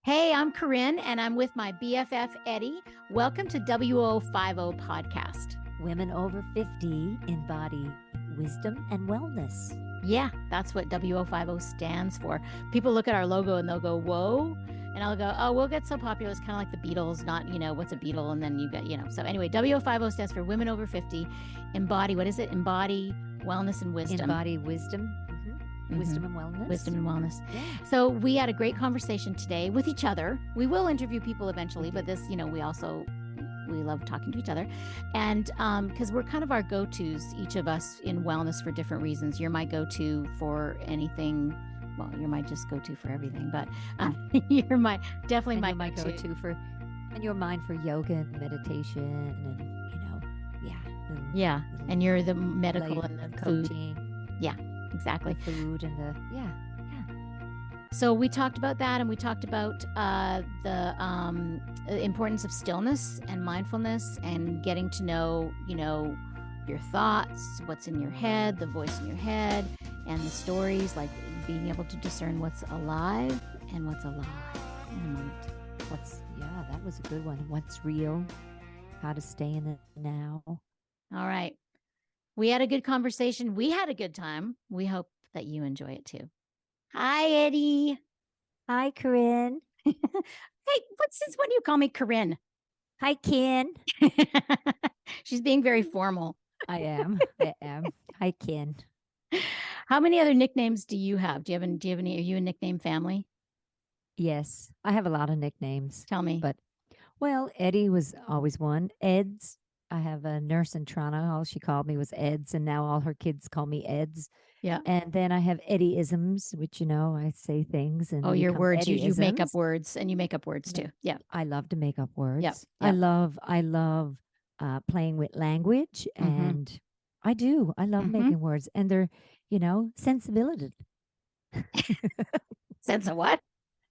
Hey, I'm Corrine, and I'm with my BFF, Eddi. Welcome to W050 Podcast. Women over 50 embody wisdom and wellness. Yeah, that's what W050 stands for. People look at our logo and they'll go, whoa. And I'll go, oh, we'll get so popular. It's kind of like the Beatles, not, what's a Beatle? And then you get, So anyway, W050 stands for Women Over 50. Embody, what is it? Embody wellness and wisdom. Embody wisdom. Wisdom and wellness. Wisdom and wellness. Yeah. So we had a great conversation today with each other. We will interview people eventually, but this, we love talking to each other. And because we're kind of our go-tos, each of us in wellness for different reasons. You're my go-to for anything. Well, you're my just go-to for everything, but you're definitely my go-to for, and you're mine for yoga and meditation and, yeah. And you're the medical and the coaching. Food. Yeah. Exactly. The food and So we talked about that, and we talked about the importance of stillness and mindfulness and getting to know, your thoughts, what's in your head, the voice in your head, and the stories, like being able to discern what's alive and what's a lie in a moment. That was a good one. What's real? How to stay in the now. All right. We had a good conversation. We had a good time. We hope that you enjoy it too. Hi, Eddi. Hi, Corrine. Hey, since when do you call me Corrine? Hi, Ken. She's being very formal. I am. Hi, Ken. How many other nicknames do you have? Do you have any? Are you a nickname family? Yes, I have a lot of nicknames. Tell me. Eddi was always one. Eds. I have a nurse in Toronto. All she called me was Eds, and now all her kids call me Eds. Yeah. And then I have Eddi-isms, which, I say things. And your words. You make up words, and you make up words too. Yeah. I love to make up words. Yeah. I love playing with language, and I do. I love making words, and they're, sensibility. Sense of what?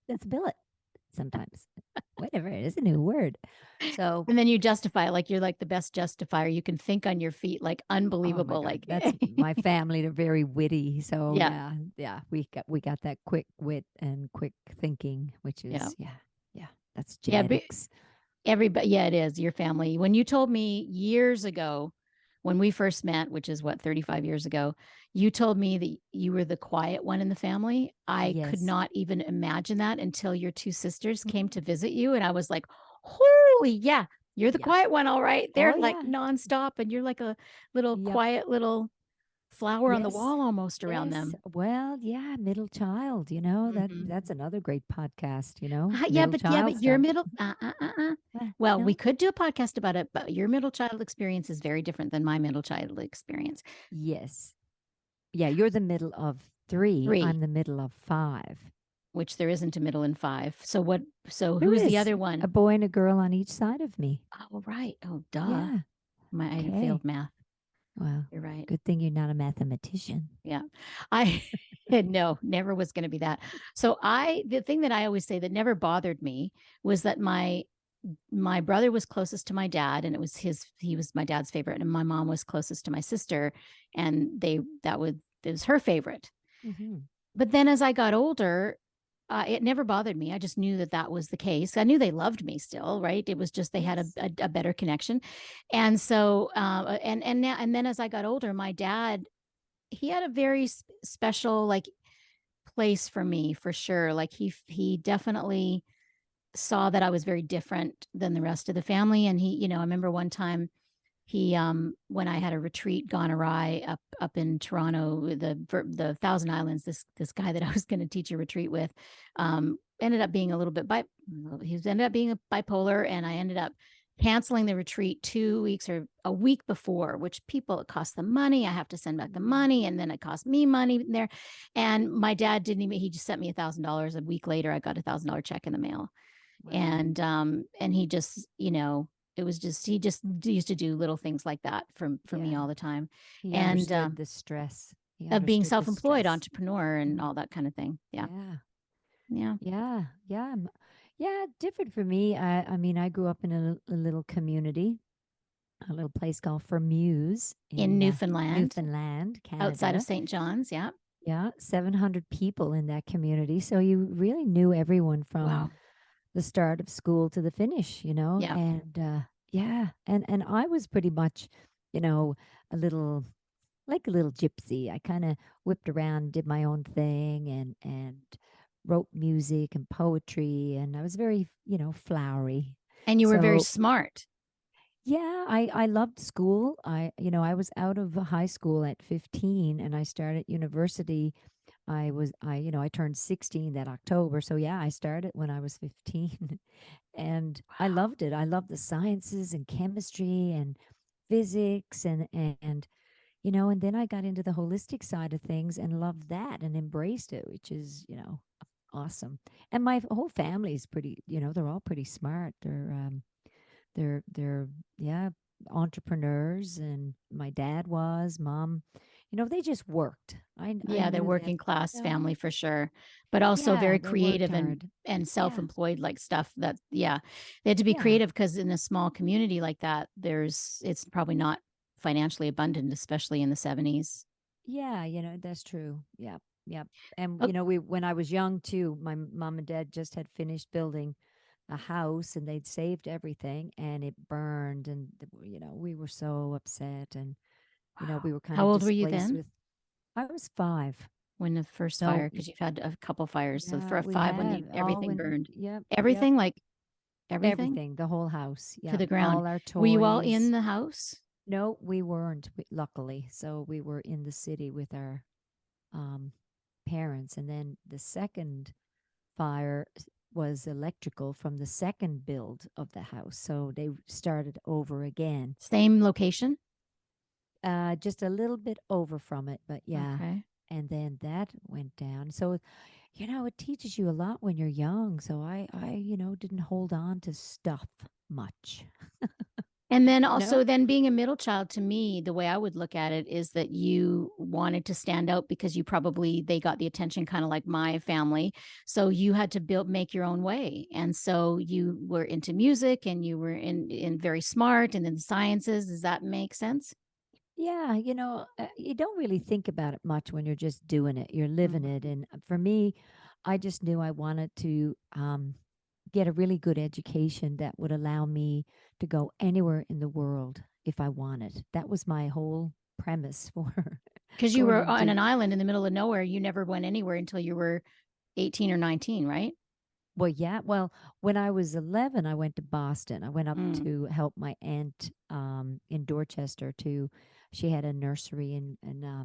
Sensibility. Sometimes. Whatever, it is a new word. So, and then you justify, like you're like the best justifier. You can think on your feet, like unbelievable. Like that's my family. They're very witty. So yeah, we got that quick wit and quick thinking, which is that's genetics. Everybody, it is your family. When you told me years ago, when we first met, which is 35 years ago, you told me that you were the quiet one in the family. I could not even imagine that until your two sisters came to visit you. And I was like, holy, you're the quiet one. All right. They're nonstop. And you're like a little quiet little flower on the wall almost around them. Well, middle child, that's another great podcast, but your middle, Well, we could do a podcast about it, but your middle child experience is very different than my middle child experience. Yes. Yeah, you're the middle of three. I'm the middle of 5. Which there isn't a middle in 5. So who's the other one? A boy and a girl on each side of me. Oh, right. Oh, duh. Yeah. I failed math. Well, you're right. Good thing you're not a mathematician. Yeah. I never was going to be that. So the thing that I always say that never bothered me was that my brother was closest to my dad, and he was my dad's favorite, and my mom was closest to my sister, and it was her favorite. But then as I got older, it never bothered me. I just knew that was the case. I knew they loved me still, right? It was just they had a better connection. And so and then as I got older, my dad, he had a very special place for me, for sure. Like he definitely saw that I was very different than the rest of the family. And he, I remember one time he, when I had a retreat gone awry up in Toronto, the Thousand Islands, this guy that I was going to teach a retreat with, ended up being a little bit ended up being bipolar, and I ended up canceling the retreat 2 weeks or a week before, which it cost them money. I have to send back the money, and then it cost me money there. And my dad he just sent me $1,000. A week later, I got $1,000 check in the mail. Wow. And he just, it was just, he just used to do little things like that for me all the time. He understood the stress of being self-employed entrepreneur and all that kind of thing. Yeah. Different for me. I mean, I grew up in a little community, a little place called Fermuse in Newfoundland, Canada, outside of St. John's. Yeah, 700 people in that community. So you really knew everyone from the start of school to the finish, Yeah. and yeah, and I was pretty much, you know, a little like a little gypsy. I kind of whipped around, did my own thing, and wrote music and poetry, and I was very, flowery. And you were very So smart. yeah, I loved school. I was out of high school at 15, and I started university. I turned 16 that October. So yeah, I started when I was 15, and I loved it. I loved the sciences and chemistry and physics and then I got into the holistic side of things and loved that and embraced it, which is, awesome. And my whole family is pretty, they're all pretty smart. They're yeah, entrepreneurs, and my dad was, mom, they just worked. I Yeah, they're knew that, working class you know, family for sure, but also yeah, very they worked creative and hard. Yeah, self-employed like stuff that yeah. They had to be yeah, creative because in a small community like that, it's probably not financially abundant, especially in the 70s. yeah, that's true. Yep, yep. And Oh, we when I was young too, my mom and dad just had finished building a house, and they'd saved everything, and it burned, and we were so upset, and we were kind how of old were you displaced then with. I was 5. when the first So fire? Because you've had a couple fires. So for yeah, a we five, when had all everything when burned, yep, yep, everything like everything everything, the whole house. to Yep, the ground. all our Were you all in toys. the house? No, we weren't, luckily. So we were in the city with our um parents, and then the second fire was electrical from the second build of the house. So they started over again. Same location? Just a little bit over from it, but yeah. Okay. And then that went down. So, it teaches you a lot when you're young. So I didn't hold on to stuff much. And then You know? also, then being a middle child, to me, the way I would look at it is that you wanted to stand out because they got the attention, kind of like my family. So you had to make your own way. And so you were into music and you were in very smart and in the sciences. Does that make sense? Yeah, you don't really think about it much when you're just doing it. You're living it. Mhm. And for me, I just knew I wanted to get a really good education that would allow me to go anywhere in the world if I wanted. That was my whole premise for Because you going were on into. an island in the middle of nowhere. You never went anywhere until you were 18 or 19, right? Well, yeah. Well, when I was 11, I went to Boston. I went up Mm. to help my aunt in Dorchester to. She had a nursery and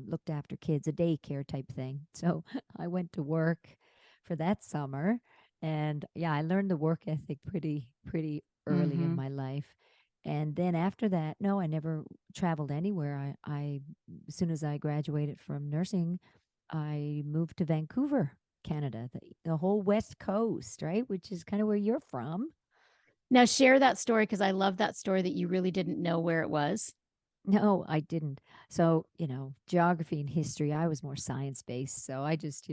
looked after kids, a daycare type thing. So I went to work for that summer, and yeah, I learned the work ethic pretty early in Hmm. my life. And then after that, no, I never traveled anywhere. I as soon as I graduated from nursing, I moved to Vancouver, Canada, the whole West Coast, right? Which is kind of where you're from. Now, share that story because I love that story that you really didn't know where it was. No, I didn't. So, geography and history, I was more science based. So I just,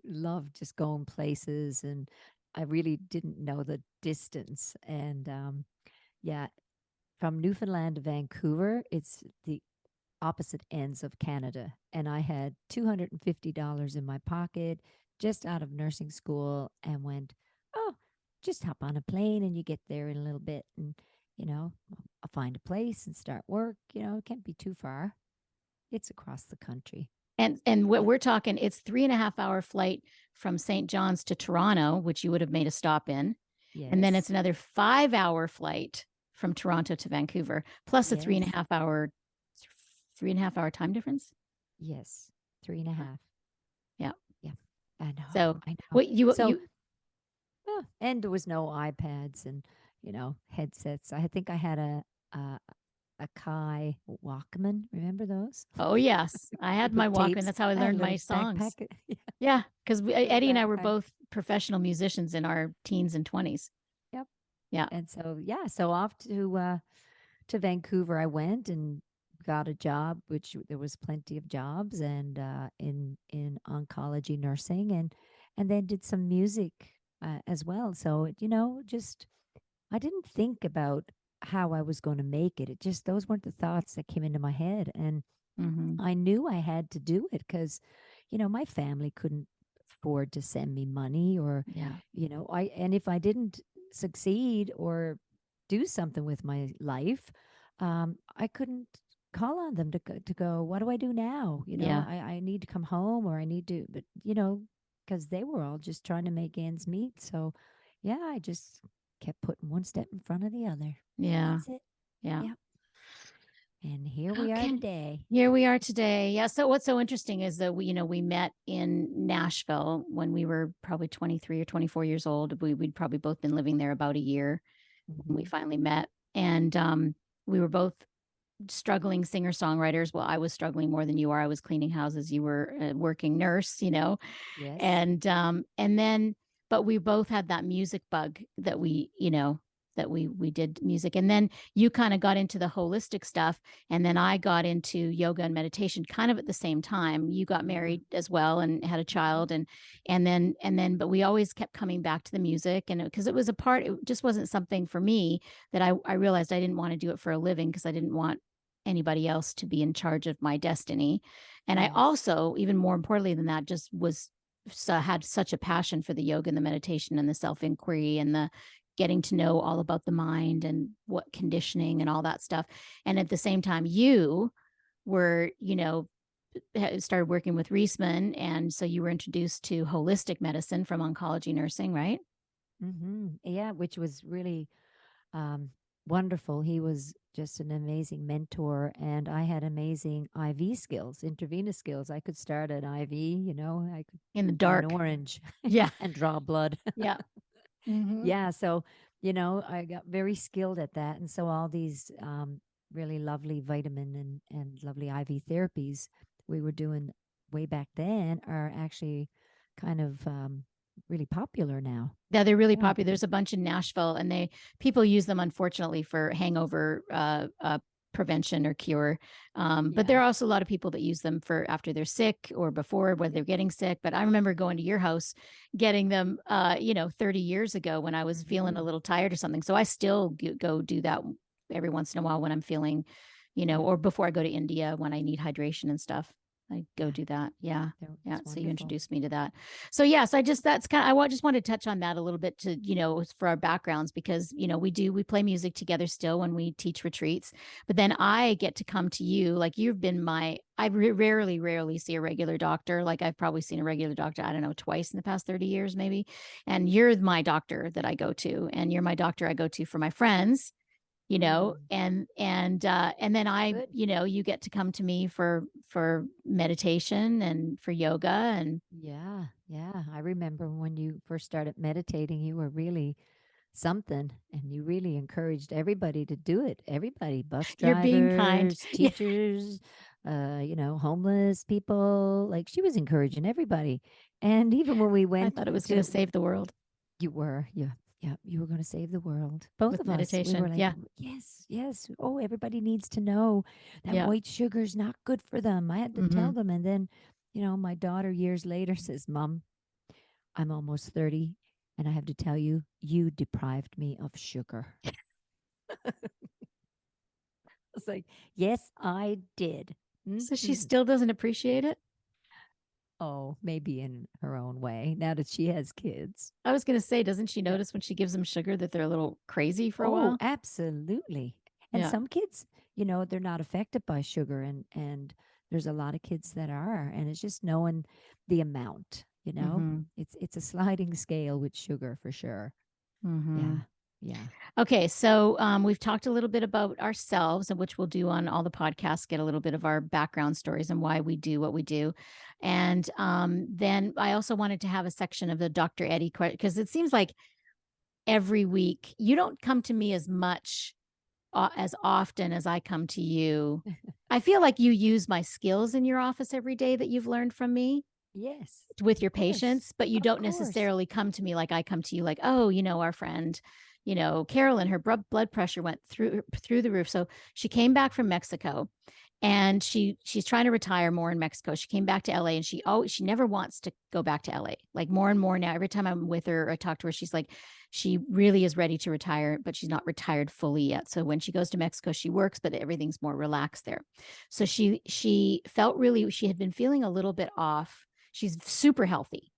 loved just going places, and I really didn't know the distance. And yeah, from Newfoundland to Vancouver, it's the opposite ends of Canada. And I had $250 in my pocket just out of nursing school and went, oh, just hop on a plane and you get there in a little bit. And, you know, I'll find a place and start work. It can't be too far. It's across the country. And what Yeah. we're talking, it's 3.5 hour flight from St. John's to Toronto, which you would have made a stop in. And then Yes. it's another 5 hour flight from Toronto to Vancouver, plus a Yes. 3.5 hour time difference. Yes. Three and a Yeah. half. Yeah. Yeah. I know. So I know. what you So, yeah, and there was no iPads and, headsets. I think I had a a Kai Walkman. Remember those? oh yes, I You had my put Walkman. tapes. That's how I I had a learned my little backpack. songs. Yeah, Yeah, because little Eddie and I were backpack. both professional musicians in our teens and 20s. Yep. Yeah. And so yeah, so off to Vancouver I went and got a job, which there was plenty of jobs, and in oncology nursing, and then did some music as well. So just I didn't think about how I was going to make it. It just those weren't the thoughts that came into my head, and Hmm. I knew I had to do it because, my family couldn't afford to send me money, or, Yeah. and if I didn't succeed or do something with my life, I couldn't call on them to go, what do I do now? Yeah. I need to come home, or I need to, but, because they were all just trying to make ends meet. So, yeah, I just kept putting one step in front of the other. Yeah. That's it. Yeah. Yep. And here we are Okay. today. Here we are today. Yeah. So what's so interesting is that we met in Nashville when we were probably 23 or 24 years old. We'd probably both been living there about a year when we Hmm. finally met. And we were both struggling singer-songwriters. Well, I was struggling more than you are. I was cleaning houses. You were a working nurse, Yes. and then but we both had that music bug that we did music. And then you kind of got into the holistic stuff, and then I got into yoga and meditation kind of at the same time. You got Yeah. married as well and had a child, and then but we always kept coming back to the music, and because it was a part, it just wasn't something for me that I realized I didn't want to do it for a living, because I didn't want anybody else to be in charge of my destiny. And I Yes. also, even more importantly than that, just had such a passion for the yoga and the meditation and the self-inquiry and the getting to know all about the mind and what conditioning and all that stuff. And at the same time, you were, started working with Reisman. And so you were introduced to holistic medicine from oncology nursing, right? Yeah, which was really um, wonderful. He was just an amazing mentor, and I had amazing IV skills, intravenous skills. I could start an IV, I could In the do an dark. orange Yeah. and draw blood. Yeah. Mm-hmm. Yeah, so, I got very skilled at that. And so all these really lovely vitamin and lovely IV therapies we were doing way back then are actually kind of really popular now. Yeah, they're really Yeah. popular. There's a bunch in Nashville, and people use them, unfortunately, for hangover prevention or cure. But there Yeah. are also a lot of people that use them for after they're sick or before, whether they're getting sick. But I remember going to your house, getting them, 30 years ago when I was feeling a Hmm. little tired or something. So I still go do that every once in a while when I'm feeling, Yeah. or before I go to India when I need hydration and stuff. I go Yeah. do that. Yeah. Yeah. It's So you wonderful. introduced me to that. So yes, that's kind of, just wanted to touch on that a little bit to, for our backgrounds, because, we play music together still when we teach retreats, but then I get to come to you. Like, you've been I rarely see a regular doctor. Like, I've probably seen a regular doctor, I don't know, twice in the past 30 years, maybe. And you're my doctor that I go to, and you're my doctor I go to for my friends, Mm, and then good. you get to come to me for meditation and for yoga. And Yeah. Yeah. I remember when you first started meditating, you were really something, and you really encouraged everybody to do it. Everybody, bus you're being kind. drivers, Yeah. teachers, homeless people. Like, she was encouraging everybody. And even when we I went thought it was going to to, save the world yeah, yeah, you were going to save the world. Both with of us, we meditation. were like, Yeah. yes, yes. Oh, everybody needs to know that Yeah. white sugar is not good for them. I had to tell Hmm. them. And then, my daughter years later says, Mom, I'm almost 30, and I have to tell you, you deprived me of sugar. Was like, yes, I did. So she Mhm. still doesn't appreciate it. Oh, maybe in her own way, now that she has kids. I was going to say, doesn't she Yeah. notice when she gives them sugar that they're a little crazy for a Oh, while? absolutely. And Yeah. some kids, they're not affected by sugar, and there's a lot of kids that are, and it's just knowing the amount. Hmm. It's a sliding scale with sugar for sure. Hmm. Yeah. Yeah. Okay, so we've talked a little bit about ourselves, and which we'll do on all the podcasts, get a little bit of our background stories and why we do what we do. And then I also wanted to have a section of the Dr. Eddi, because it seems like every week you don't come to me as much, as often as I come to you. I feel like you use my skills in your office every day that you've learned from me Yes. with Of your course. patients, but you Of don't course. necessarily come to me like I come to you, like, oh, our friend, Carolyn, her blood pressure went through the roof. So she came back from Mexico, and she's trying to retire more in Mexico. She came back to LA, and she never wants to go back to LA. Like, more and more now, every time I'm with her or I talk to her, she's like, she really is ready to retire, but she's not retired fully yet. So when she goes to Mexico, she works, but everything's more relaxed there. So she had been feeling a little bit off. She's super healthy,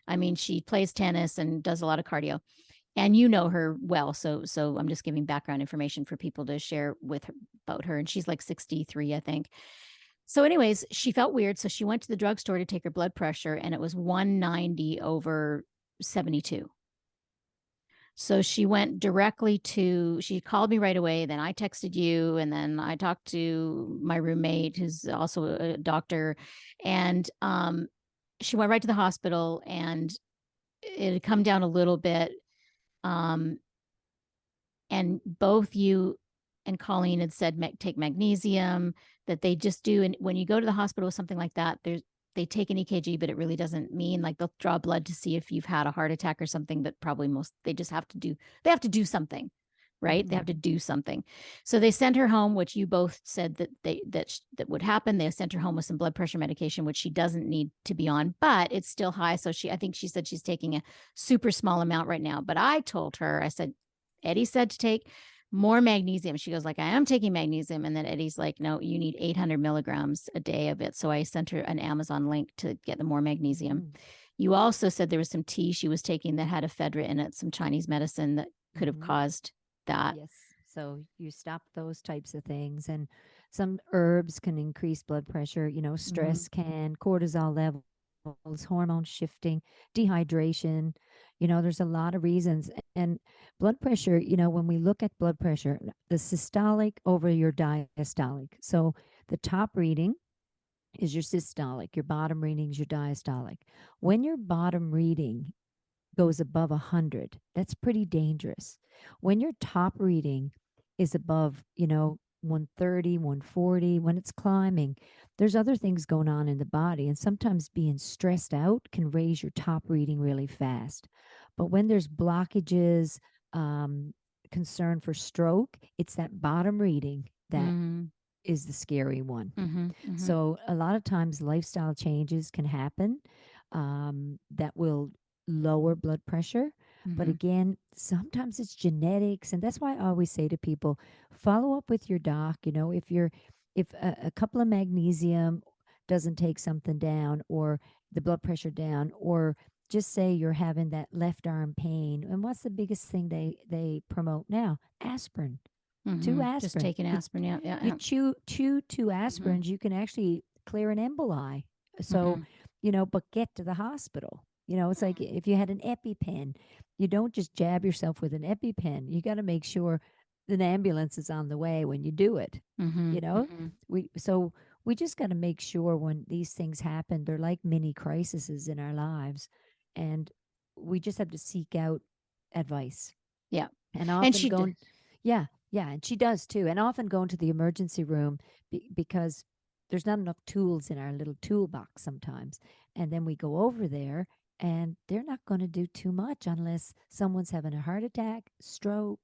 I mean, she plays tennis and does a lot of cardio. And you know her well, so I'm just giving background information for people to share with her about her. And she's like 63, I think. So, anyways, she felt weird, so she went to the drugstore to take her blood pressure, and it was 190 over 72. So she went directly to, she called me right away. Then I texted you, and then I talked to my roommate, who's also a doctor. And she went right to the hospital, and it had come down a little bit. Um, and both you and Colleen had said take magnesium, that they just do. And when you go to the hospital with something like that, they take an EKG, but it really doesn't mean, like, they'll draw blood to see if you've had a heart attack or something, but probably they just have to do something, right? They have to do something. So they sent her home, which you both said that would happen. They sent her home with some blood pressure medication, which she doesn't need to be on, but it's still high. So I think she said she's taking a super small amount right now. But I told her, I said, Eddi said to take more magnesium. She goes like, I am taking magnesium. And then Eddi's like, no, you need 800 milligrams a day of it. So I sent her an Amazon link to get the more magnesium. You also said there was some tea she was taking that had ephedra in it, some Chinese medicine that could have caused that. Yes. So you stop those types of things. And some herbs can increase blood pressure, stress can, cortisol levels, hormone shifting, dehydration. There's a lot of reasons. And blood pressure, when we look at blood pressure, the systolic over your diastolic. So the top reading is your systolic, your bottom reading is your diastolic. When your bottom reading goes above 100, that's pretty dangerous. When your top reading is above, 130, 140, when it's climbing, there's other things going on in the body. And sometimes being stressed out can raise your top reading really fast. But when there's blockages, concern for stroke, it's that bottom reading that is the scary one. So a lot of times lifestyle changes can happen that will lower blood pressure. But again, sometimes it's genetics. And that's why I always say to people, follow up with your doc. If a couple of magnesium doesn't take something down, or the blood pressure down, or just say you're having that left arm pain. And what's the biggest thing they promote now? Aspirin. 2 aspirin. Just taking aspirin. Yeah. You chew 2 aspirins, you can actually clear an emboli. So, but get to the hospital. It's like if you had an EpiPen, you don't just jab yourself with an EpiPen. You got to make sure an ambulance is on the way when you do it. We just got to make sure when these things happen, they're like mini crises in our lives, and we just have to seek out advice. Yeah, and often yeah, and she does too, and often going to the emergency room because there's not enough tools in our little toolbox sometimes, and then we go over there. And they're not going to do too much unless someone's having a heart attack, stroke,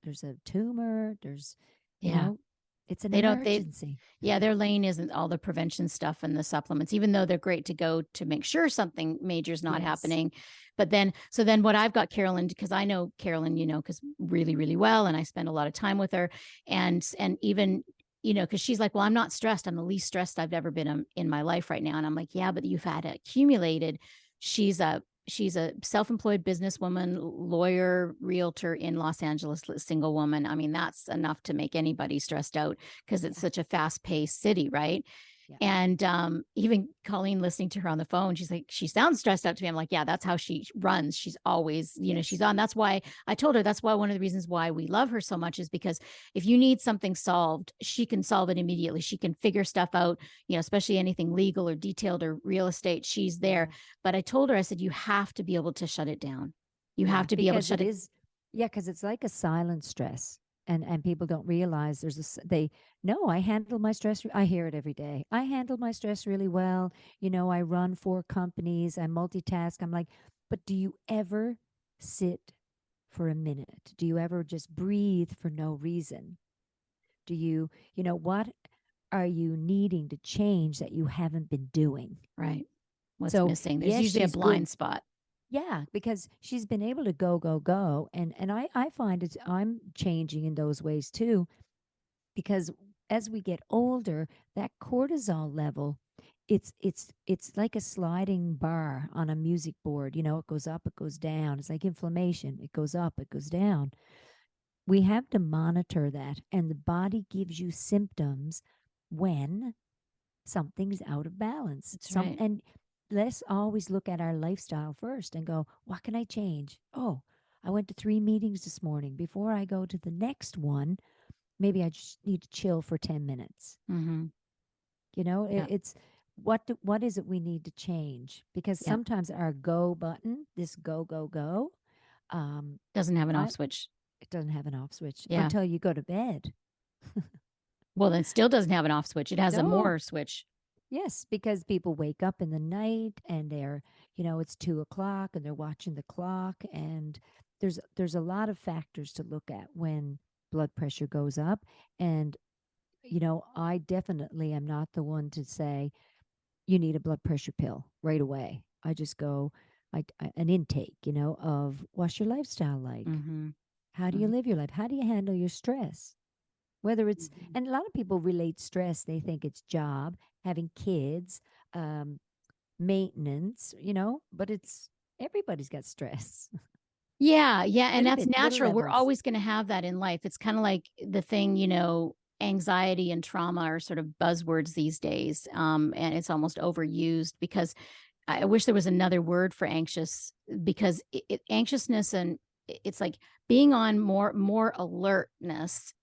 there's a tumor, there's, it's an emergency. Their lane isn't all the prevention stuff and the supplements, even though they're great to go to make sure something major is not happening. But then what I've got Carolyn, because I know Carolyn, because really, really well, and I spend a lot of time with her, and even, because she's like, well, I'm not stressed. I'm the least stressed I've ever been in my life right now. And I'm like, yeah, but you've had accumulated. She's a self-employed businesswoman, lawyer, realtor in Los Angeles, single woman. I mean, that's enough to make anybody stressed out because it's such a fast-paced city, right? Yeah. And even Colleen, listening to her on the phone, she's like, she sounds stressed out to me. I'm like, yeah, that's how she runs. She's always, she's on. That's why I told her, that's why one of the reasons why we love her so much is because if you need something solved, she can solve it immediately. She can figure stuff out, especially anything legal or detailed or real estate. She's there. But I told her, I said, you have to be able to shut it down. You have to be able to shut it. Yeah, because it's like a silent stress. And people don't realize I handle my stress. I hear it every day. I handle my stress really well. I run 4 companies. I multitask. I'm like, but do you ever sit for a minute? Do you ever just breathe for no reason? Do you, what are you needing to change that you haven't been doing? Right. What's missing? There's usually a blind spot. Yeah, because she's been able to go. And I find I'm changing in those ways too, because as we get older, that cortisol level it's like a sliding bar on a music board. You know, it goes up, it goes down. It's like inflammation. It goes up, it goes down. We have to monitor that, and the body gives you symptoms when something's out of balance. That's right. And let's always look at our lifestyle first and go, what can I change? Oh, I went to 3 meetings this morning. Before I go to the next one, maybe I just need to chill for 10 minutes. Mm-hmm. You know, Yeah. it's what is it we need to change? Because Yeah. sometimes our go button, this go, um, Doesn't have an off I switch. it doesn't have an off switch Yeah. until you go to bed. Well, then still doesn't have an off switch. It has a No. more switch. Yes, because people wake up in the night and they're, it's 2 o'clock and they're watching the clock, and there's a lot of factors to look at when blood pressure goes up. And I definitely am not the one to say you need a blood pressure pill right away. I just go an intake, of what's your lifestyle like? Mm-hmm. How do you Mm-hmm. live your life? How do you handle your stress? Whether it's, Mm-hmm. and a lot of people relate stress, they think it's job, having kids, um, maintenance, but it's everybody's got stress. Yeah, yeah, and Little that's bit, little natural. We're levels. always going to have that in life. It's kind of like the thing, anxiety and trauma are sort of buzzwords these days, and it's almost overused because I wish there was another word for anxious because anxiousness and it's like being on more alertness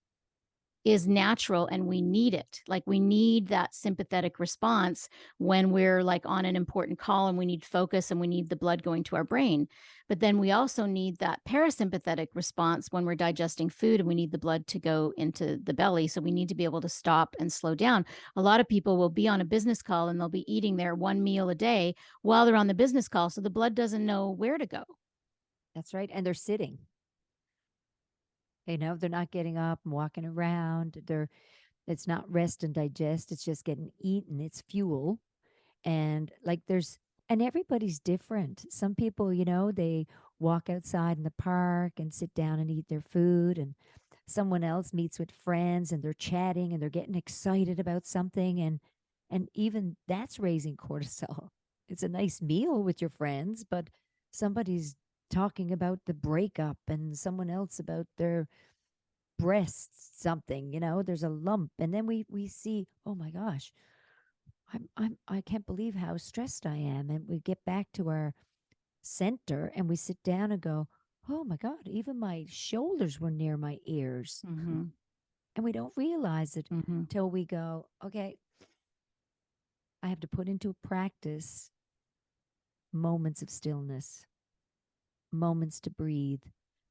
is natural and we need it. Like we need that sympathetic response when we're like on an important call and we need focus and we need the blood going to our brain. But then we also need that parasympathetic response when we're digesting food and we need the blood to go into the belly. So we need to be able to stop and slow down. A lot of people will be on a business call and they'll be eating their one meal a day while they're on the business call. So the blood doesn't know where to go. That's right. And they're sitting. They're not getting up and walking around. It's not rest and digest. It's just getting eaten. It's fuel. And like and everybody's different. Some people, they walk outside in the park and sit down and eat their food, and someone else meets with friends and they're chatting and they're getting excited about something, and even that's raising cortisol. It's a nice meal with your friends, but somebody's talking about the breakup and someone else about their breasts something, there's a lump, and then we see, oh my gosh, I can't believe how stressed I am. And we get back to our center and we sit down and go, oh my God, even my shoulders were near my ears. Mm-hmm. And we don't realize it Mm-hmm. till we go, okay, I have to put into practice moments of stillness, moments to breathe,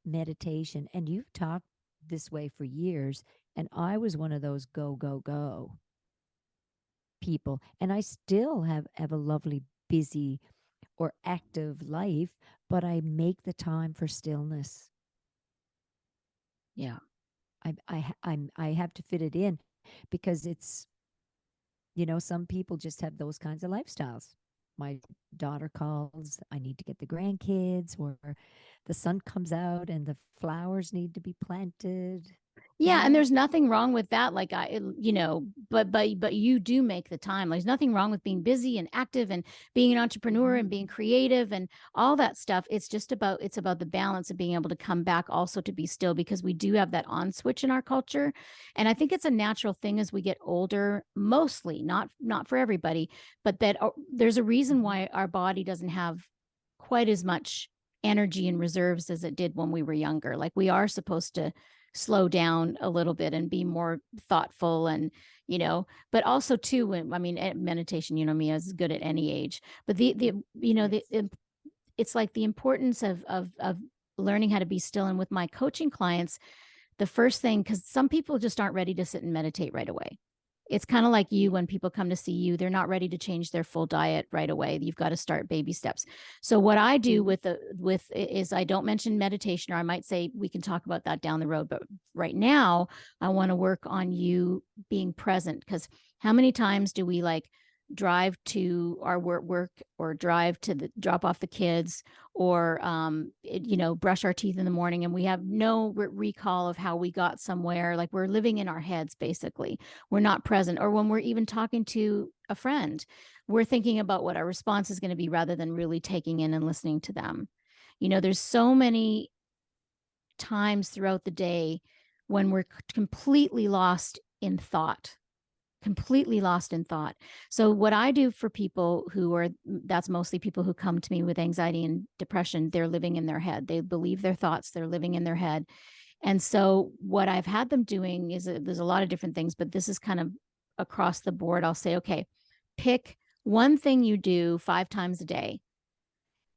meditation. And you've talked this way for years. And I was one of those go, go, go people. And I still have a lovely, busy, or active life, but I make the time for stillness. Yeah. I have to fit it in because it's, some people just have those kinds of lifestyles. My daughter calls, I need to get the grandkids, or the sun comes out and the flowers need to be planted, Yeah, and there's nothing wrong with that. Like but you do make the time. There's nothing wrong with being busy and active and being an entrepreneur and being creative and all that stuff. It's about the balance of being able to come back also to be still because we do have that on switch in our culture. And I think it's a natural thing as we get older, mostly, not for everybody, but that there's a reason why our body doesn't have quite as much energy and reserves as it did when we were younger. Like we are supposed to slow down a little bit and be more thoughtful and but also too when meditation, me, I was good at any age, but the it's like the importance of learning how to be still. And with my coaching clients, the first thing, because some people just aren't ready to sit and meditate right away. It's kind of like you when people come to see you, they're not ready to change their full diet right away. You've got to start baby steps. So what I do with is I don't mention meditation, or I might say we can talk about that down the road, but right now I want to work on you being present, because how many times do we like drive to our work or drive to drop off the kids, or brush our teeth in the morning, and we have no recall of how we got somewhere. Like, we're living in our heads, basically. We're not present. Or when we're even talking to a friend, we're thinking about what our response is going to be rather than really taking in and listening to them. There's so many times throughout the day when we're completely lost in thought. So what I do for people that's mostly people who come to me with anxiety and depression, they're living in their head. They believe their thoughts, they're living in their head. And so what I've had them doing is, there's a lot of different things, but this is kind of across the board. I'll say, okay, pick one thing you do 5 times a day.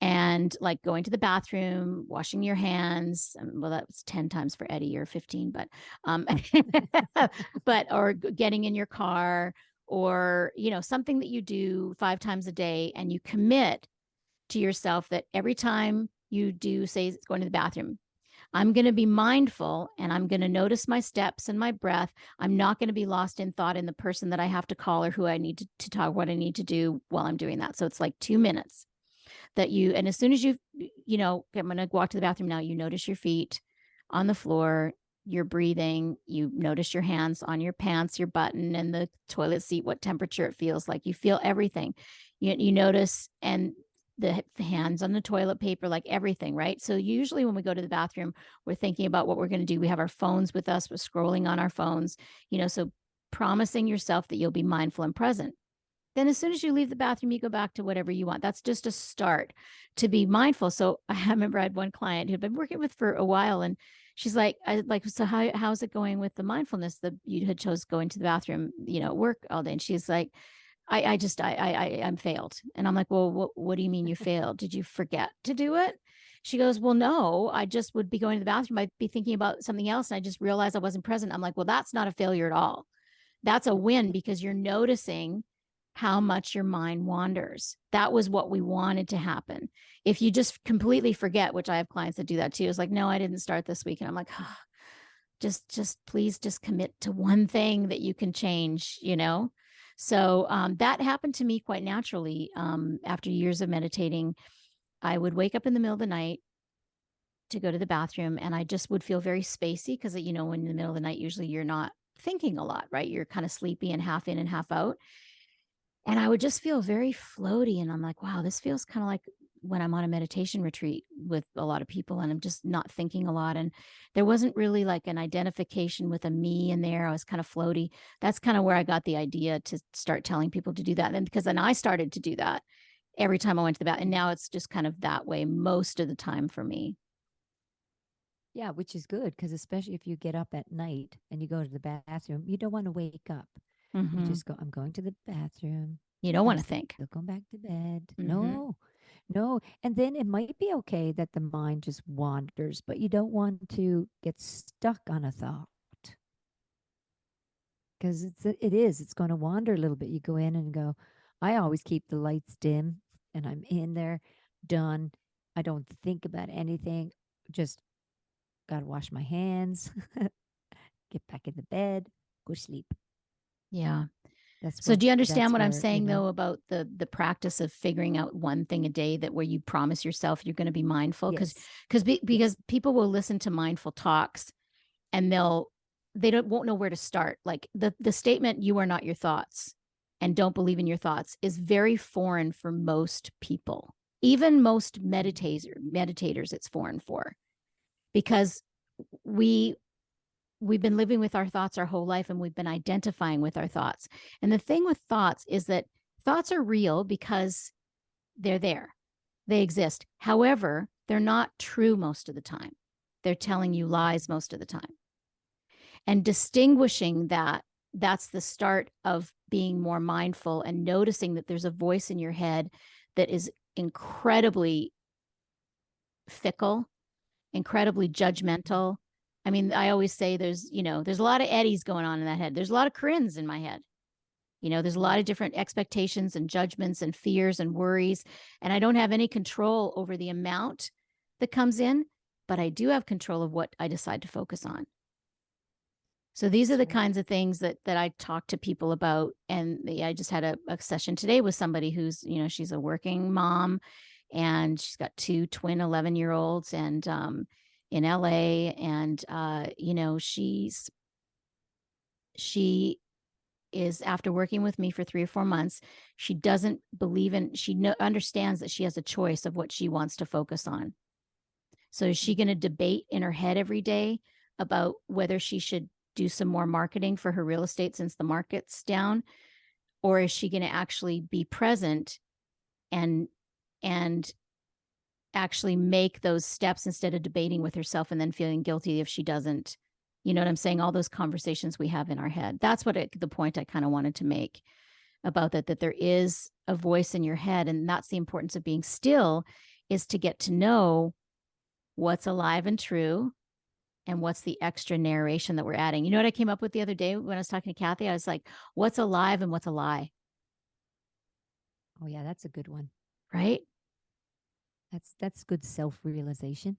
And like going to the bathroom, washing your hands. Well, that was 10 times for Eddi, or 15, or getting in your car, or, something that you do 5 times a day, and you commit to yourself that every time you do, say, going to the bathroom, I'm going to be mindful, and I'm going to notice my steps and my breath. I'm not going to be lost in thought in the person that I have to call, or who I need to talk, what I need to do while I'm doing that. So it's like 2 minutes. And as soon as I'm going to walk to the bathroom now, you notice your feet on the floor, you're breathing, you notice your hands on your pants, your button, and the toilet seat, what temperature it feels like. You feel everything. You notice, and the hands on the toilet paper, like everything, right? So usually when we go to the bathroom, we're thinking about what we're going to do. We have our phones with us, we're scrolling on our phones, so promising yourself that you'll be mindful and present. Then as soon as you leave the bathroom, you go back to whatever you want. That's just a start to be mindful. So I remember I had one client who'd been working with for a while, and she's like, so how's it going with the mindfulness that you had chose going to the bathroom, work all day? And she's like, I'm failed. And I'm like, well, what do you mean you failed? Did you forget to do it? She goes, well, no, I just would be going to the bathroom. I'd be thinking about something else, and I just realized I wasn't present. I'm like, well, that's not a failure at all. That's a win, because you're noticing how much your mind wanders. That was what we wanted to happen. If you just completely forget, which I have clients that do that too, it's like, no, I didn't start this week. And I'm like, oh, just please just commit to one thing that you can change, So that happened to me quite naturally. After years of meditating, I would wake up in the middle of the night to go to the bathroom, and I just would feel very spacey, because, when in the middle of the night, usually you're not thinking a lot, right? You're kind of sleepy and half in and half out. And I would just feel very floaty. And I'm like, wow, this feels kind of like when I'm on a meditation retreat with a lot of people, and I'm just not thinking a lot. And there wasn't really like an identification with a me in there. I was kind of floaty. That's kind of where I got the idea to start telling people to do that. And because then I started to do that every time I went to the bathroom. And now it's just kind of that way most of the time for me. Yeah, which is good, because especially if you get up at night and you go to the bathroom, you don't want to wake up. You just go, I'm going to the bathroom. You don't want to think. They'll go back to bed. No. And then it might be okay that the mind just wanders, but you don't want to get stuck on a thought, because it's going to wander a little bit. You go in and go, I always keep the lights dim, and I'm in there, done. I don't think about anything. Just got to wash my hands, get back in the bed, go sleep. Yeah. So do you understand what I'm saying, though, about the practice of figuring out one thing a day, that where you promise yourself you're going to be mindful? Because people will listen to mindful talks, and won't know where to start. Like the statement, you are not your thoughts, and don't believe in your thoughts, is very foreign for most people. Even most meditators, it's foreign for, because we've been living with our thoughts our whole life, and we've been identifying with our thoughts. And the thing with thoughts is that thoughts are real because they're there. They exist. However, they're not true most of the time. They're telling you lies most of the time. And distinguishing that's the start of being more mindful, and noticing that there's a voice in your head that is incredibly fickle, incredibly judgmental. I mean, I always say there's a lot of Eddies going on in that head. There's a lot of Corrines in my head. There's a lot of different expectations and judgments and fears and worries. And I don't have any control over the amount that comes in, but I do have control of what I decide to focus on. So these are That's the right. kinds of things that I talk to people about. And I just had a session today with somebody who's, she's a working mom, and she's got two twin 11-year-olds, and in LA. And she is, after working with me for 3 or 4 months, she doesn't believe in, understands that she has a choice of what she wants to focus on. So is she going to debate in her head every day about whether she should do some more marketing for her real estate since the market's down? Or is she going to actually be present and and actually make those steps instead of debating with herself and then feeling guilty if she doesn't? You know what I'm saying? All those conversations we have in our head. That's what the point I kind of wanted to make about that there is a voice in your head, and that's the importance of being still, is to get to know what's alive and true and what's the extra narration that we're adding. You know what I came up with the other day when I was talking to Kathy? I was like, what's alive and what's a lie? Oh yeah, that's a good one. Right? That's good self-realization.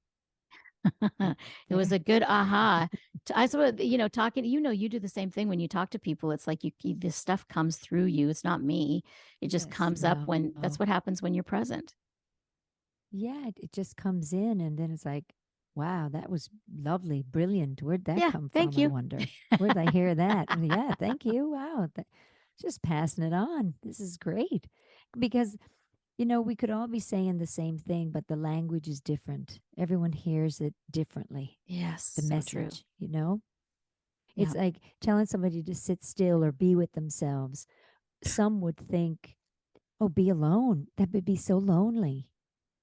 It was There. a good aha. I sort of, talking, you do the same thing when you talk to people. It's like this stuff comes through you. It's not me. It just Yes. comes up when, that's No. what happens when you're present. Yeah, it just comes in, and then it's like, wow, that was lovely, brilliant. Where'd that Yeah. come Thank from? I you. wonder. Where'd I hear that? Yeah, thank you. Wow. Just passing it on. This is great. Because, we could all be saying the same thing, but the language is different. Everyone hears it differently, Yes. the So true. message. Yeah. It's like telling somebody to sit still or be with themselves. Some would think, oh, be alone. That would be so lonely.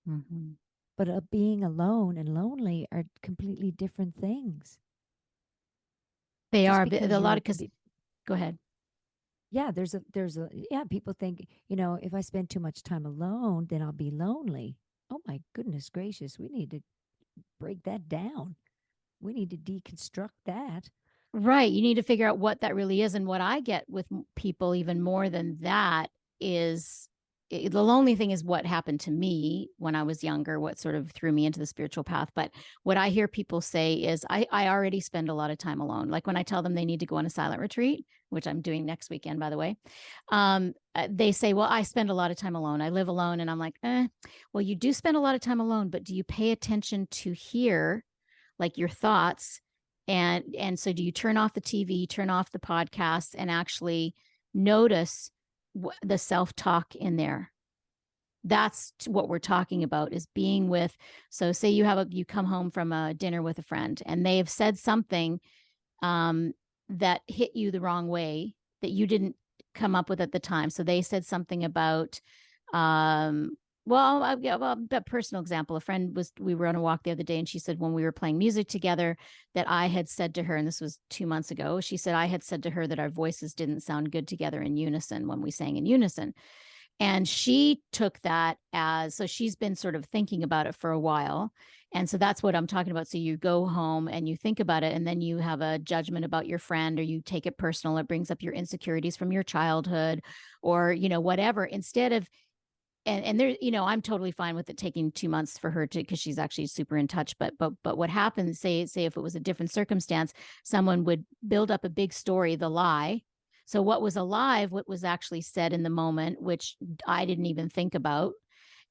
Mm-hmm. But being alone and lonely are completely different things. They Just are because a lot you're, of, because, go ahead. yeah, yeah, people think, if I spend too much time alone, then I'll be lonely. Oh my goodness gracious, we need to break that down. We need to deconstruct that. Right. You need to figure out what that really is. And what I get with people, even more than that, is the lonely thing is what happened to me when I was younger, what sort of threw me into the spiritual path. But what I hear people say is, I already spend a lot of time alone. Like when I tell them they need to go on a silent retreat, which I'm doing next weekend, by the way, they say, well, I spend a lot of time alone. I live alone. And I'm like, well, you do spend a lot of time alone, but do you pay attention to hear, like, your thoughts? And so do you turn off the TV, turn off the podcasts, and actually notice the self-talk in there? That's what we're talking about, is being with. So say you come home from a dinner with a friend and they have said something that hit you the wrong way, that you didn't come up with at the time. So they said something about, well, a personal example. A friend we were on a walk the other day, and she said when we were playing music together that I had said to her, and this was 2 months ago, she said I had said to her that our voices didn't sound good together in unison when we sang in unison. And she took that as, so she's been sort of thinking about it for a while. And so that's what I'm talking about. So you go home and you think about it, and then you have a judgment about your friend, or you take it personal. It brings up your insecurities from your childhood, or, whatever, instead of, and there, I'm totally fine with it taking 2 months for her to, because she's actually super in touch. But what happens, say if it was a different circumstance, someone would build up a big story, the lie. So what was alive, what was actually said in the moment, which I didn't even think about.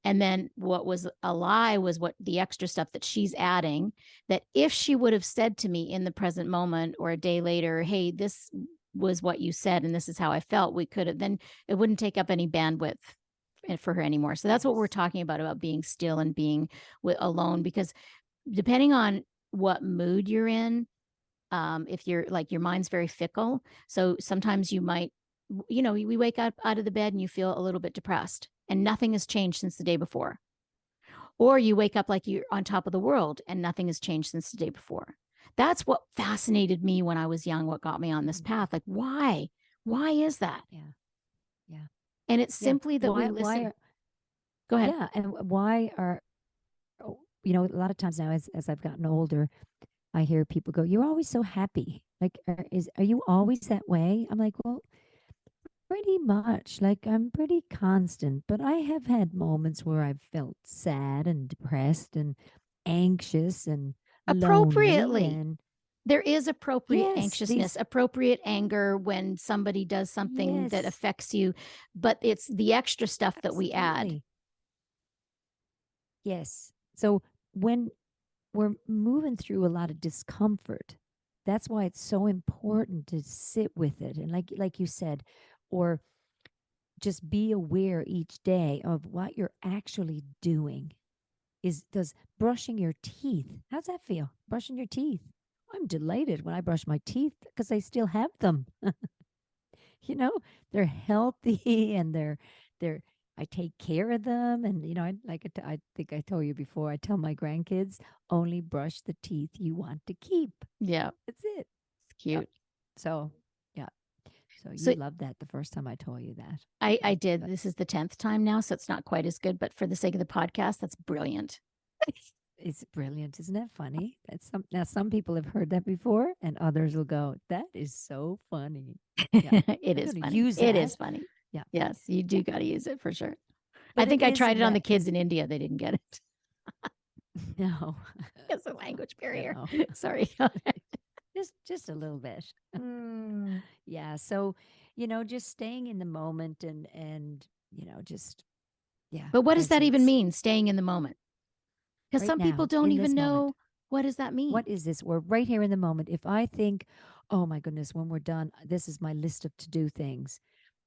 And then what was a lie was what the extra stuff that she's adding, that if she would have said to me in the present moment or a day later, hey, this was what you said and this is how I felt, we could have, then it wouldn't take up any bandwidth for her anymore. So that's what we're Yes. talking about being still and being alone, because depending on what mood you're in, if you're like, your mind's very fickle. So sometimes you might, we wake up out of the bed and you feel a little bit depressed and nothing has changed since the day before. Or you wake up like you're on top of the world and nothing has changed since the day before. That's what fascinated me when I was young, what got me on this path. Like, why? Why is that? Yeah. Yeah. And it's Yeah. simply that we listen. Go ahead. Yeah. And why a lot of times now, as I've gotten older, I hear people go, "You're always so happy. Like, are you always that way?" I'm like, "Well, pretty much. Like, I'm pretty constant, but I have had moments where I've felt sad and depressed and anxious and lonely, Appropriately. and There is appropriate Yes, anxiousness, these appropriate anger when somebody does something that yes, affects you, but it's the extra stuff that we add. absolutely. Yes. So when we're moving through a lot of discomfort, that's why it's so important to sit with it and like you said, or just be aware each day of what you're actually doing. Is does brushing your teeth, how's that feel? Brushing your teeth. I'm delighted when I brush my teeth because I still have them. you know, they're healthy and they're I take care of them. And I think I told you before, I tell my grandkids, only brush the teeth you want to keep. Yeah, That's it. it's Yep. cute. So yeah. So you So loved that the first time I told you that. I did. But This is the 10th time now, so it's not quite as good, but for the sake of the podcast, that's brilliant. it's brilliant, isn't it funny? That's some people have heard that before, and others will go, "That is so funny." Yeah, It I'm is going to funny. use It that. is funny. Yeah, Yes, you yeah. do got to use it for sure. I But it think I is tried in it on the that kids in India. They didn't get it. no, It's a language you barrier. know, Sorry. just a little bit. Mm. Yeah. So, just staying in the moment and just yeah, But what does that even presence mean, staying in the moment? Because right some people now don't in even this moment. know what does that mean. What is this? We're right here in the moment. If I think, oh my goodness, when we're done, this is my list of to do things,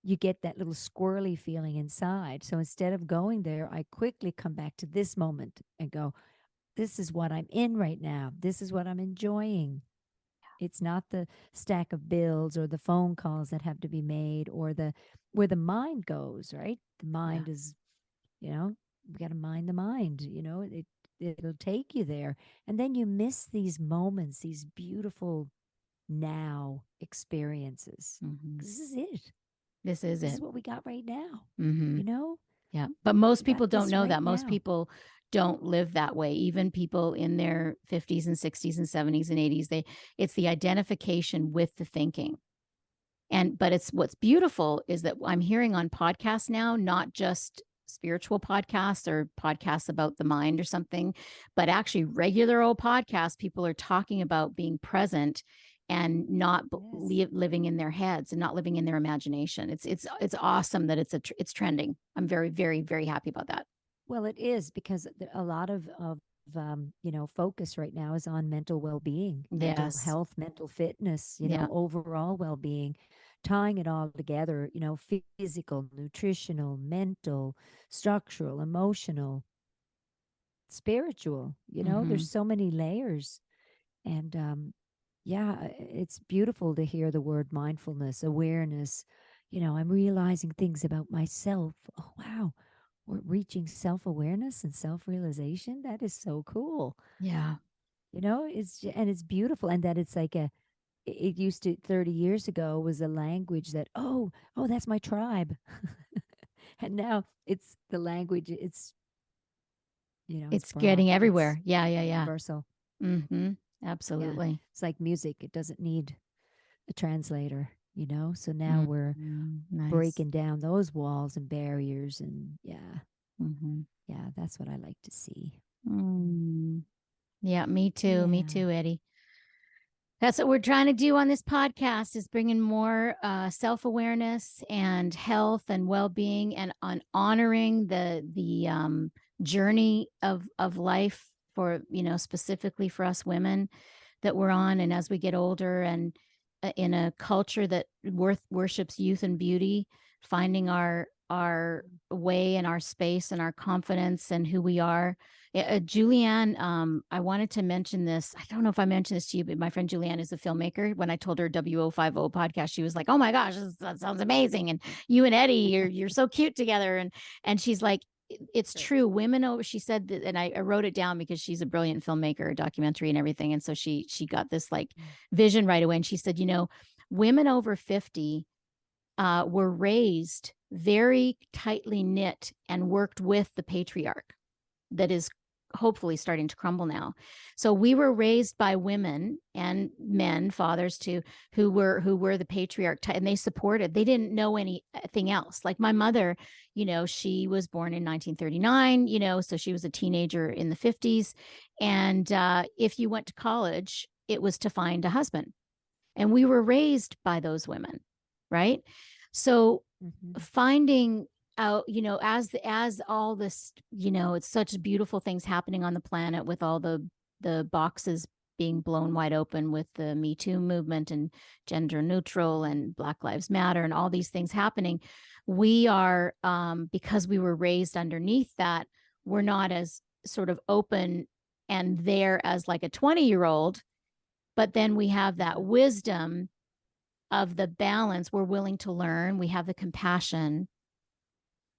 you get that little squirrely feeling inside. So instead of going there, I quickly come back to this moment and go, this is what I'm in right now. This is what I'm enjoying. It's not the stack of bills or the phone calls that have to be made or the where the mind goes, right? The Yeah. mind is, we got to mind the mind, it'll take you there. And then you miss these moments, these beautiful now experiences. Mhm. This is it. This is This is it. what we got right now. Mhm. You know, Yeah. But most we got people don't this know right that. Most now. people don't live that way. Even people in their 50s and 60s and 70s and 80s, it's the identification with the thinking. But it's what's beautiful is that I'm hearing on podcasts now, not just spiritual podcasts or podcasts about the mind or something, but actually regular old podcasts. People are talking about being present and not Yes. living in their heads and not living in their imagination. It's awesome that it's trending. I'm very, very, very happy about that. Well, it is because a lot of focus right now is on mental well-being, mental Yes. health, mental fitness, Yeah. overall well-being, tying it all together, physical, nutritional, mental, structural, emotional, spiritual, Hmm. there's so many layers. And yeah, it's beautiful to hear the word mindfulness, awareness. I'm realizing things about myself. Oh, wow. We're reaching self awareness and self realization. That is so cool. Yeah. And it's beautiful. And that it's like it used to 30 years ago was a language that, oh, that's my tribe. And now it's the language. It's It's broad, getting it's everywhere. Yeah. Yeah. Yeah. universal. Hmm. Yeah. Absolutely. It's like music, it doesn't need a translator, So now we're Mhm. Nice. breaking down those walls and barriers. And yeah, Hmm. yeah, that's what I like to see. Mm. Yeah, me too. Me Yeah. too, Eddie. That's what we're trying to do on this podcast is bringing more self-awareness and health and well-being and on honoring the journey of life for, specifically for us women that we're on. And as we get older and in a culture that worships youth and beauty, finding our way and our space and our confidence and who we are. Julianne, I wanted to mention this. I don't know if I mentioned this to you, but my friend Julianne is a filmmaker. When I told her WO50 podcast, she was like, "Oh my gosh, that sounds amazing!" And you and Eddie, you're so cute together. And she's like, "It's Great. true. Women over." She said that, and I wrote it down because she's a brilliant filmmaker, documentary, and everything. And so she got this like Mm. vision right away. And she said, women over 50 were raised very tightly knit and worked with the patriarch that is hopefully starting to crumble now. So we were raised by women and men, fathers too, who were the patriarch, and they supported. They didn't know anything else. Like my mother, she was born in 1939. So she was a teenager in the 50s, and if you went to college, it was to find a husband. And we were raised by those women, right? So finding out, as all this, it's such beautiful things happening on the planet with all the boxes being blown wide open with the Me Too movement and gender neutral and Black Lives Matter and all these things happening. We are, because we were raised underneath that, we're not as sort of open and there as like a 20-year-old, but then we have that wisdom of the balance. We're willing to learn. We have the compassion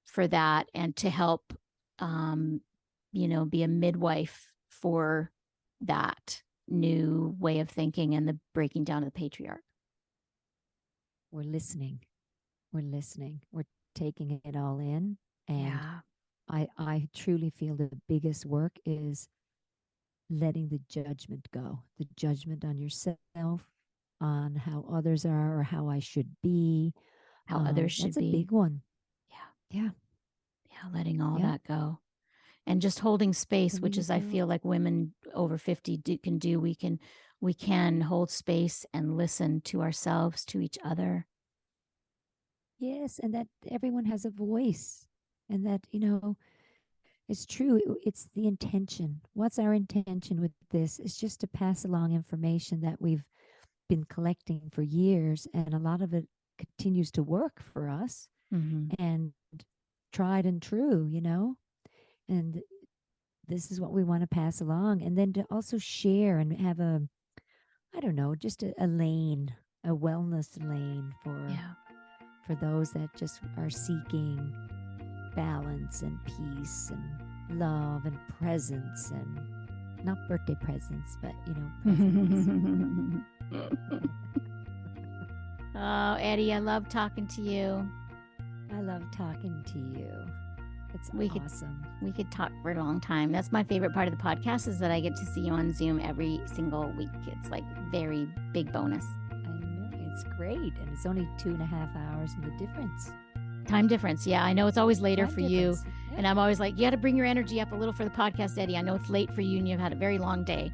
for that and to help, be a midwife for that new way of thinking and the breaking down of the patriarch. We're listening. We're taking it all in. And I truly feel the biggest work is letting the judgment go, the judgment on yourself, on how others are or how I should be. How others should that's be. That's a big one. Yeah. Letting all that go. And just holding space, which is, I feel like women over 50 can do. We can hold space and listen to ourselves, to each other. Yes, and that everyone has a voice, and that, it's true. It's the intention. What's our intention with this? It's just to pass along information that we've been collecting for years, and a lot of it continues to work for us, and tried and true, and this is what we want to pass along. And then to also share and have just a lane, a wellness lane for those that just are seeking balance and peace and love and presence, and not birthday presents, but presents. Oh, Eddi, I love talking to you. I love talking to you. It's awesome. We could talk for a long time. That's my favorite part of the podcast, is that I get to see you on Zoom every single week. It's like very big bonus. I know, it's great. And it's only 2.5 hours in the difference. Time difference. Yeah, I know it's always later for you. Yeah. And I'm always like, you got to bring your energy up a little for the podcast, Eddi. I know it's late for you and you've had a very long day.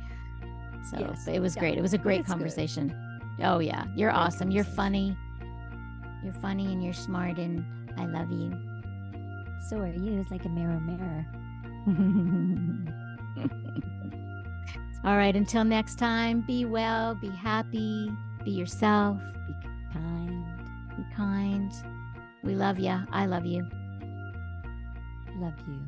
So but it was great. It was a great conversation. Good. Oh, yeah. You're awesome. You're funny. You're funny and you're smart, and I love you. So are you. It's like a mirror, mirror. All right. Until next time, be well, be happy, be yourself, be kind. Be kind. We love you. I love you. Love you.